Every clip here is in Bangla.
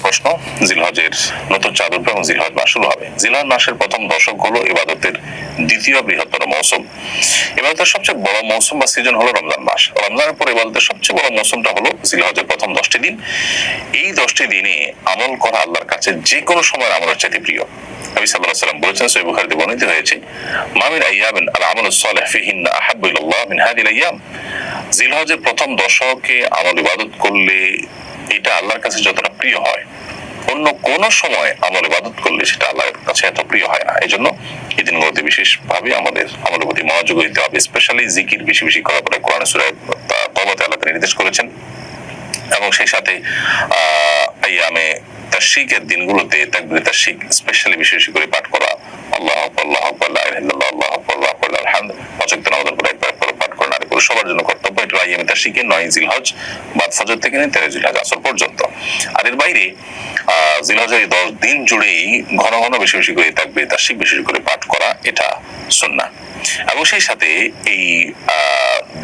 প্রশ্ন, জিলহজের নতুন চাঁদ উঠবে এবং জিলহজ মাস শুরু হবে। জিলহজ মাসের প্রথম দশক হলো ইবাদতের দ্বিতীয় বৃহত্তর মৌসুম। ইবাদতের সবচেয়ে বড় মৌসুম বা সিজন হলো রমজান মাস। রমজানের পর ইবাদতের সবচেয়ে বড় মৌসুমটা হলো জিলহজের প্রথম 10টি দিন। এই 10টি দিনে আমল করা আল্লাহর কাছে যে কোনো সময় আমলের চাইতে প্রিয়। নবী সাল্লাল্লাহু আলাইহি ওয়াসাল্লাম বলেছেন, সহিহ বুখারীতে বর্ণিত হয়েছে, মা মিন আইয়ামিন আল আমালুস সালিহ ফিহিন্না আহাব্বু ইলাল্লাহ মিন হাযিহিল আইয়াম। জিলহজের প্রথম দশকে আমল ইবাদত করলে এটা আল্লাহর কাছে যতটা প্রিয় হয়, অন্য কোন সময় আমল ইবাদত করলে সেটা আল্লাহর কাছে এত প্রিয় হয় না। এই জন্য এই দিনগুলোতে বিশেষভাবে আমাদের আমলের প্রতি মনোযোগ দিতে হবে। স্পেশালি জিকির বেশি বেশি করার পরে কোরআন সূরা তওবাতে আল্লাহ নির্দেশ করেছেন। এবং সেই সাথে আইয়ামে তাশরিকের দিনগুলোতে তাকবীর তাশরিক স্পেশালি বেশি বেশি করে পাঠ করা, আল্লাহু আকবার, আল্লাহু আকবার, লা ইলাহা ইল্লাল্লাহ, আল্লাহু আকবার, আল্লাহু আকবার, আলহামদ, পাঁচ ওয়াক্ত নামাজের পরে একবার করে পাঠ করা নারী পুরুষ সবার জন্য কর্তব্য। এটা আইয়ামে তাশরিকের 9 জিলহজ বাদ ফজর থেকে নিয়ে 13 জিলহজ আসর পর্যন্ত। আর এর বাইরে জিলহজের 10 দিন জুড়েই ঘন ঘন বেশি বেশি করে তাকবীর তাশরিক বেশি বেশি করে পাঠ করা এটা সুন্নাহ। এবং সেই সাথে এই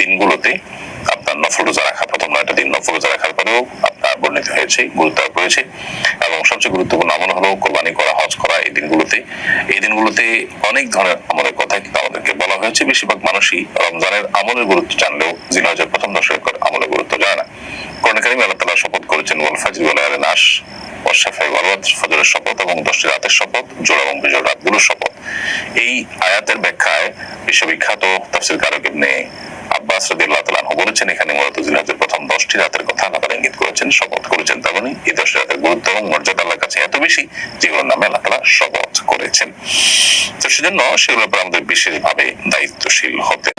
দিনগুলোতে আপনার নফল রোজা রাখা, প্রথম 9টা দিন নফল রোজা রাখার পরেও আপনার বর্ণিত হয়েছে, গুরুত্ব আরোপ করেছে। এবং সবচেয়ে গুরুত্বপূর্ণ আমল হলো কোরবানি করা, হজ করা। এই দিনগুলোতে অনেক ধরনের আমলের কথা কিন্তু আমাদেরকে বলা হয়েছে। বেশিরভাগ মানুষই রমজানের আমলের গুরুত্ব জানলেও জিলহজের প্রথম দশকের আমলের গুরুত্ব জানে না। কোরআন কারীমে আল্লাহ তাআলা শপথ করেছেন, ওয়াল ফাজরি ওয়া লায়ালিন আশ, ওয়াশ শাফা'i ওয়াল ওয়াতর, ফজরের শপথ এবং 10টি রাতের শপথ, জোড়া এবং বিজোড় রাতগুলোর শপথ। এই আয়াতের ব্যাখ্যায় বিশ্ববিখ্যাত তাফসীরকার ইবনে আব্বাস রাদিয়াল্লাহু তাআলা আনহু বলেছেন, এখানে মূলত জিলহজের প্রথম 10টি রাতের কথা আল্লাহ তাআলা ইঙ্গিত করেছেন, শপথ করেছেন। তার মানে এই 10টি রাতের গুরুত্ব এবং মর্যাদা আল্লাহর কাছে এত বেশি যেগুলোর নামে আল্লাহ তাআলা শপথ করেছেন। তো সেজন্য সেগুলোর উপর আমাদের বিশেষভাবে দায়িত্বশীল হতে